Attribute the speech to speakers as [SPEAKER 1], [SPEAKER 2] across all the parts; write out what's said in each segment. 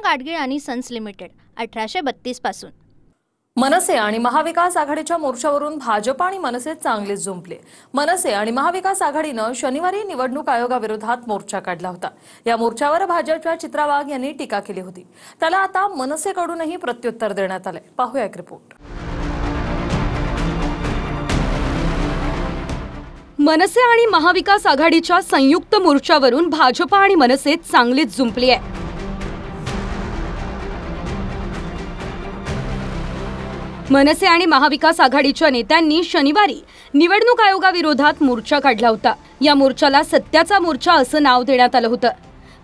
[SPEAKER 1] गाडगीळ आणि Sons limited 1832 पासून।
[SPEAKER 2] मनसे आणि महाविकास आघाडीच्या मोर्चावरून भाजप आणि मनसे चांगलेच जुंपले। मनसे आणि महाविकास आघाडीनं शनिवारी निवडणूक आयोगाविरोधात मोर्चा काढला होता। या मोर्चावर भाजपच्या चित्रा वाघ यांनी टीका केली होती। त्याला आता मनसेकडूनही प्रत्युत्तर देण्यात आले। पाहूया एक रिपोर्ट।
[SPEAKER 3] मनसे आणि महाविकास आघाडीच्या संयुक्त मोर्चावरून भाजप आणि मनसे चांगलीच जुंपली आहे। मनसे आणि महाविकास आघाडीच्या नेत्यांनी शनिवारी निवडणूक आयोगाविरोधात मोर्चा काढला होता। या मोर्चाला सत्याचा मोर्चा असं नाव देण्यात आलं होतं,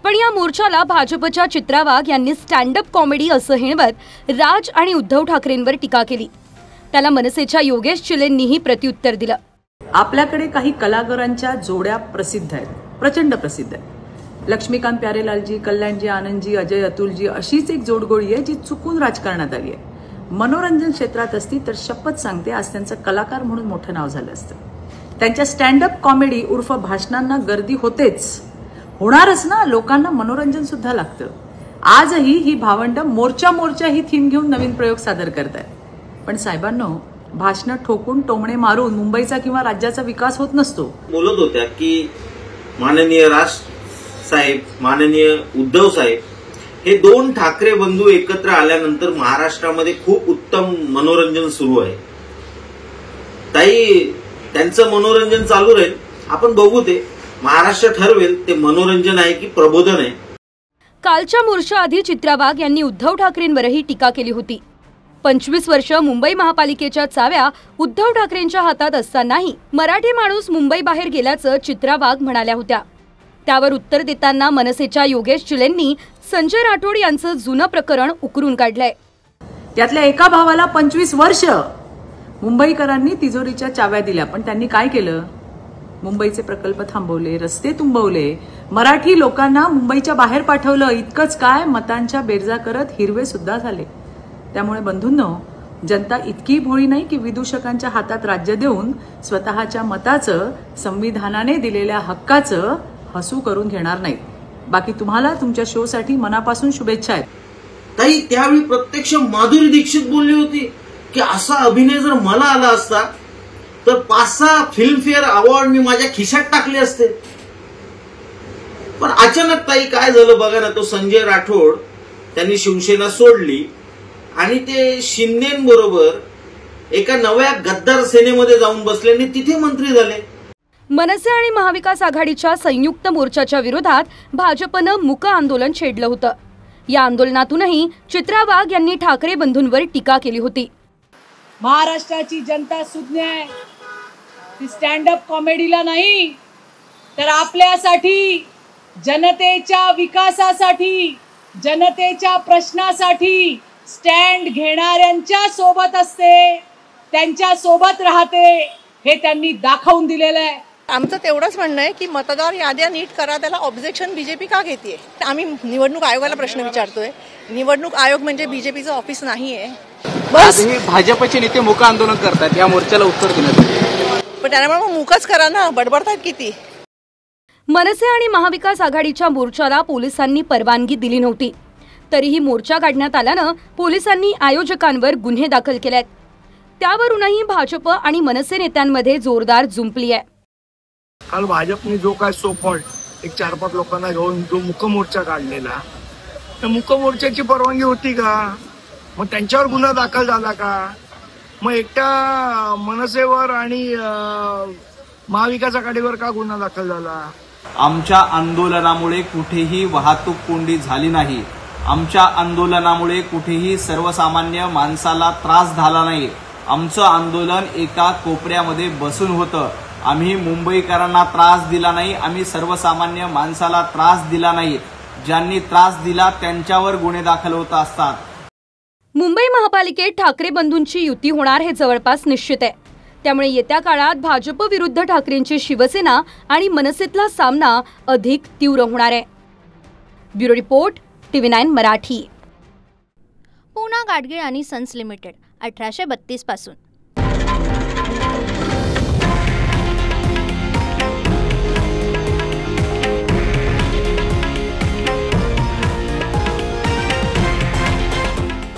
[SPEAKER 3] पण या मोर्चाला भाजपच्या चित्रा वाघ यांनी स्टँड अप कॉमेडी असं हिणवत राज आणि उद्धव ठाकरेंवर टीका केली। त्याला मनसेच्या योगेश चिलेंनीही प्रत्युत्तर दिलं।
[SPEAKER 4] आपल्याकडे काही कलाकारांच्या जोड्या प्रसिद्ध आहेत, प्रचंड प्रसिद्ध आहेत। लक्ष्मीकांत प्यारेलालजी, कल्याणजी, आनंदजी, अजय अतुलजी अशीच एक जोडगोळी आहे जी चुकून राजकारणात आली आहे। मनोरंजन क्षेत्रात असती तर शपथ सांगते आज त्यांचं कलाकार म्हणून मोठं नाव झालं असतं। त्यांच्या स्टँड अप कॉमेडी उर्फ भाषणांना गर्दी होतेच, होणारच ना, लोकांना मनोरंजन सुद्धा लागतं। आजही ही भावंड मोर्चा मोर्चा ही थीम घेऊन नवीन प्रयोग सादर करतायत। पण साहेबांनो, भाषण ठोकून टोमणे मारून मुंबईचा किंवा राज्याचा विकास होत नसतो।
[SPEAKER 5] बोलत होत्या की माननीय राज साहेब, माननीय उद्धव साहेब हे दोन ठाकरे बंधू एकत्र आल्यानंतर महाराष्ट्रामध्ये खूप उत्तम मनोरंजन सुरू आहे। ताई, त्यांचं मनोरंजन चालू राहील, आपण बघू, ते महाराष्ट्र ठरवेल ते मनोरंजन आहे की प्रबोधन आहे।
[SPEAKER 3] कालच्या मोर्चाआधी चित्रा वाघ यांनी उद्धव ठाकरेंवरही टीका केली होती। 25 वर्ष मुंबई महापालिकेच्या चाव्या उद्धव ठाकरेंच्या हातात असतानाही मराठी माणूस मुंबई बाहेर गेल्याचं चित्रा वाघ म्हणाल्या होत्या। त्यावर उत्तर देताना मनसेच्या योगेश चिलेंनी संजय राठोड यांचं जुनं प्रकरण उकरून काढलंय।
[SPEAKER 4] त्यातल्या एका भावाला 25 वर्ष मुंबईकरांनी तिजोरीच्या चाव्या दिल्या, पण त्यांनी काय केलं? मुंबईचे प्रकल्प थांबवले, रस्ते तुंबवले, मराठी लोकांना मुंबईच्या बाहेर पाठवलं। इतकंच काय, मतांच्या बेरजा करत हिरवे सुद्धा झाले। त्यामुळे बंधूंनो, जनता इतकी भोळी नाही की विदूषकांच्या हातात राज्य देऊन स्वतःच्या मताचं, संविधानाने दिलेल्या हक्काचं हसू करून घेणार नाहीत। बाकी तुम्हाला तुमच्या शो साठी मनापासून शुभेच्छा आहेत।
[SPEAKER 5] ताई, त्यावेळी प्रत्यक्ष माधुरी दीक्षित बोलली होती की असा अभिनय जर मला आला असता तर 5-6 फिल्मफेअर अवॉर्ड मी माझ्या खिशात टाकले असते। पण अचानक ताई काय झालं बघा ना, तो संजय राठोड त्यांनी शिवसेना सोडली आणि ते शिंदेबरोबर एका नव्या गद्दार सेनेमध्ये जाऊन बसले आणि तिथे मंत्री झाले।
[SPEAKER 3] मनसे आणि महाविकास आघाडीच्या संयुक्त मोर्चाच्या विरोधात भाजपनं मूक आंदोलन छेडलं होतं। या आंदोलनातूनही चित्रा वाघ यांनी ठाकरे बंधूंवर टीका केली होती।
[SPEAKER 6] महाराष्ट्राची जनता सुज्ञ आहे, ती स्टँड अप कॉमेडीला नाही तर आपल्यासाठी, जनतेच्या विकासासाठी, जनतेच्या प्रश्नासाठी स्टँड घेणाऱ्यांच्या सोबत असते, त्यांच्या सोबत राहते, हे त्यांनी दाखवून दिलेलं आहे।
[SPEAKER 7] आमचं तेवढंच म्हणणं आहे की मतदार याद्या नीट करा, त्याला ऑब्जेक्शन बीजेपी का घेतेय? आम्ही निवडणूक आयोगाला प्रश्न विचारतोय। निवडणूक आयोग म्हणजे बीजेपीचं ऑफिस नाहीये। बस
[SPEAKER 8] भाजपचे नेते मूक आंदोलन करतात, या मोर्चाला उत्तर देण्यासाठी।
[SPEAKER 7] पण त्यामुळे मूकच करा ना, बडबडतात किती।
[SPEAKER 3] मनसे आणि महाविकास आघाडीच्या मोर्चाला पोलिसांनी परवानगी दिली नव्हती, तरीही मोर्चा काढण्यात आल्यानं पोलिसांनी आयोजकांवर गुन्हे दाखल केलेत। त्यावरूनही भाजप आणि मनसे नेत्यांमध्ये जोरदार जुंपली आहे।
[SPEAKER 9] काल भाजपने जो काय सोपट एक 4-5 लोकांना घेऊन जो मूक मोर्चा काढलेला, त्या मूक मोर्चाची परवानगी होती का? मग त्यांच्यावर गुन्हा दाखल झाला का? मग एकट्या मनसेवर आणि महाविकास आघाडीवर का गुन्हा दाखल झाला?
[SPEAKER 8] आमच्या आंदोलनामुळे कुठेही वाहतूक कोंडी झाली नाही। आमच्या आंदोलनामुळे कुठेही सर्वसामान्य माणसाला त्रास झाला नाही। आमचं आंदोलन एका कोपऱ्यामध्ये बसून होतं। आम्ही मुंबईकरांना त्रास दिला नाही, आम्ही सर्वसामान्य माणसाला त्रास दिला नाही। ज्यांनी त्रास दिला त्यांच्यावर गुन्हे दाखल होत असतात।
[SPEAKER 3] मुंबई महापालिकेत ठाकरे बंधूंची युती होणार हे जवळपास निश्चित आहे। त्यामुळे येत्या काळात भाजप विरुद्ध ठाकरेंची शिवसेना आणि मनसेतला सामना अधिक तीव्र होणार आहे। Bureau report, TV9 Marathi.
[SPEAKER 1] Pune Gadgil आणि सन्स लिमिटेड 1832 पासून।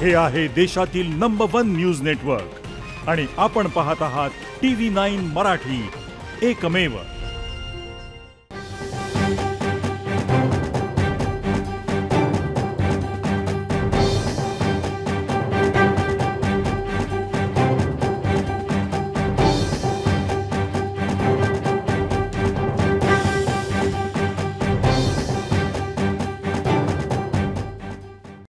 [SPEAKER 10] हे आहे देशातील नंबर 1 न्यूज नेटवर्क आणि आपण पाहत आहात TV9 मराठी, एकमेव.